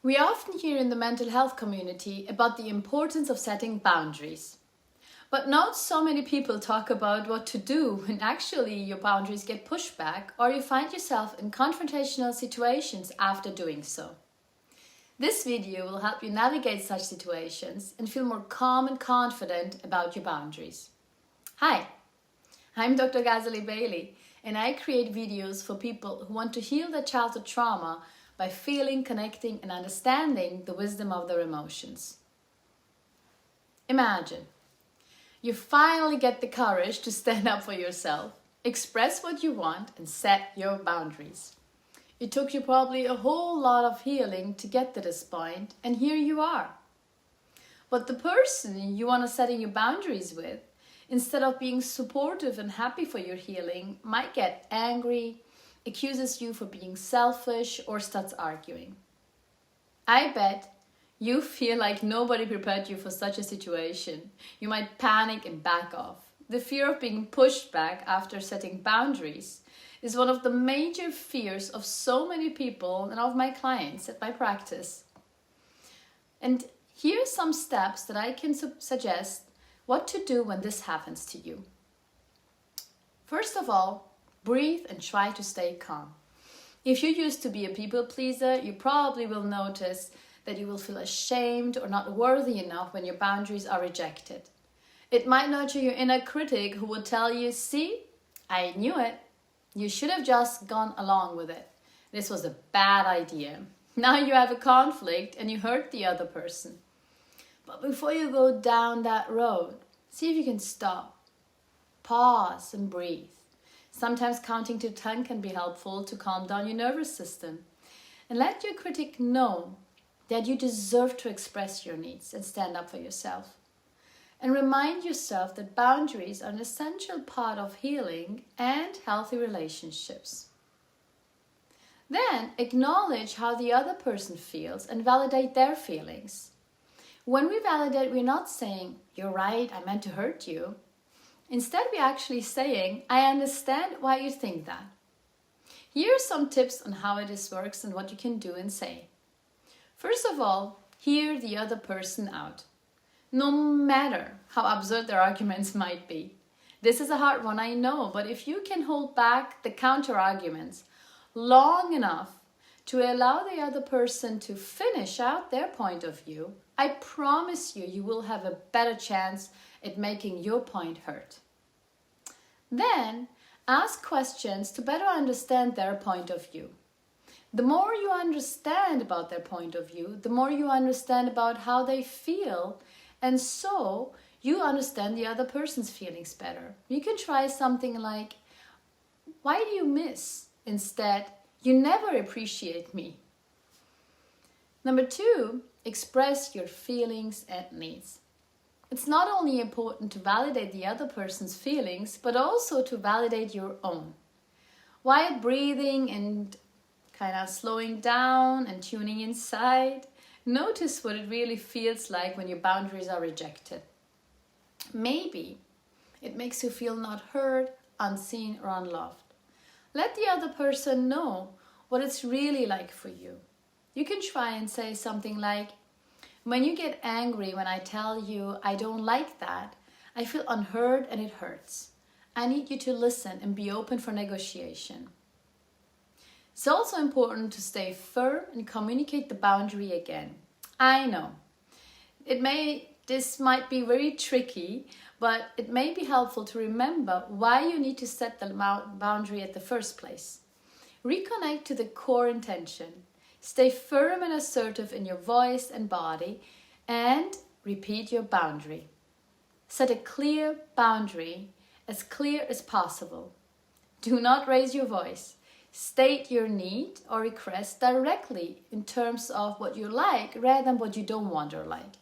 We often hear in the mental health community about the importance of setting boundaries. But not so many people talk about what to do when actually your boundaries get pushed back or you find yourself in confrontational situations after doing so. This video will help you navigate such situations and feel more calm and confident about your boundaries. Hi, I'm Dr. Ghazaleh, and I create videos for people who want to heal their childhood trauma by feeling, connecting, and understanding the wisdom of their emotions. Imagine you finally get the courage to stand up for yourself, express what you want, and set your boundaries. It took you probably a whole lot of healing to get to this point, and here you are. But the person you want to set your boundaries with, instead of being supportive and happy for your healing, might get angry, accuses you for being selfish, or starts arguing. I bet you feel like nobody prepared you for such a situation. You might panic and back off. The fear of being pushed back after setting boundaries is one of the major fears of so many people and of my clients at my practice. And here are some steps that I can suggest what to do when this happens to you. First of all, breathe and try to stay calm. If you used to be a people pleaser, you probably will notice that you will feel ashamed or not worthy enough when your boundaries are rejected. It might nurture your inner critic who would tell you, "See, I knew it. You should have just gone along with it. This was a bad idea." Now you have a conflict and you hurt the other person. But before you go down that road, see if you can stop, pause and breathe. Sometimes counting to 10 can be helpful to calm down your nervous system. And let your critic know that you deserve to express your needs and stand up for yourself. And remind yourself that boundaries are an essential part of healing and healthy relationships. Then acknowledge how the other person feels and validate their feelings. When we validate, we're not saying, "You're right, I meant to hurt you." Instead, we're actually saying, "I understand why you think that." Here are some tips on how this works and what you can do and say. First of all, hear the other person out, no matter how absurd their arguments might be. This is a hard one, I know, but if you can hold back the counter-arguments long enough to allow the other person to finish out their point of view, I promise you will have a better chance at making your point heard. Then, ask questions to better understand their point of view. The more you understand about their point of view, the more you understand about how they feel, and so you understand the other person's feelings better. You can try something like, "Why do you miss?" instead, "You never appreciate me." Number 2, express your feelings and needs. It's not only important to validate the other person's feelings, but also to validate your own. While breathing and kind of slowing down and tuning inside, notice what it really feels like when your boundaries are rejected. Maybe it makes you feel not heard, unseen, or unloved. Let the other person know what it's really like for you. You can try and say something like, "When you get angry when I tell you I don't like that, I feel unheard and it hurts. I need you to listen and be open for negotiation." It's also important to stay firm and communicate the boundary again. I know, this might be very tricky, but it may be helpful to remember why you need to set the boundary at the first place. Reconnect to the core intention. Stay firm and assertive in your voice and body, and repeat your boundary. Set a clear boundary, as clear as possible. Do not raise your voice. State your need or request directly in terms of what you like rather than what you don't want or like.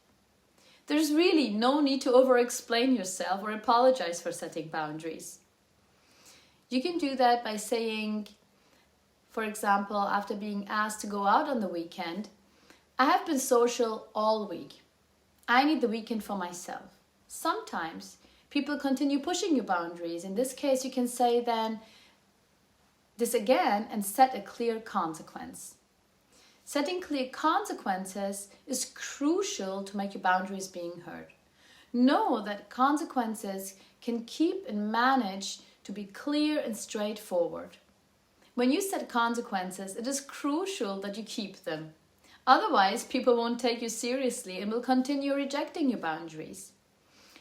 There's really no need to over-explain yourself or apologize for setting boundaries. You can do that by saying, for example, after being asked to go out on the weekend, "I have been social all week. I need the weekend for myself." Sometimes people continue pushing your boundaries. In this case, you can say then this again and set a clear consequence. Setting clear consequences is crucial to make your boundaries being heard. Know that consequences can keep and manage to be clear and straightforward. When you set consequences, it is crucial that you keep them. Otherwise, people won't take you seriously and will continue rejecting your boundaries.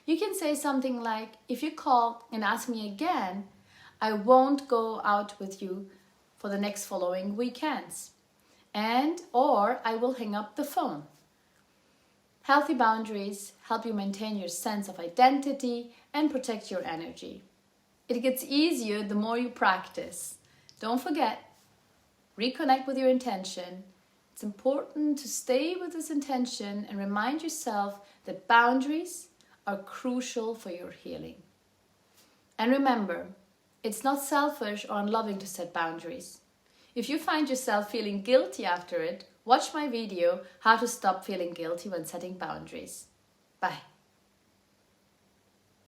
You can say something like, if you call and ask me again, I won't go out with you for the next following weekends. Or I will hang up the phone. Healthy boundaries help you maintain your sense of identity and protect your energy. It gets easier the more you practice. Don't forget, reconnect with your intention. It's important to stay with this intention and remind yourself that boundaries are crucial for your healing. And remember, it's not selfish or unloving to set boundaries. If you find yourself feeling guilty after it, watch my video, How to Stop Feeling Guilty When Setting Boundaries. Bye.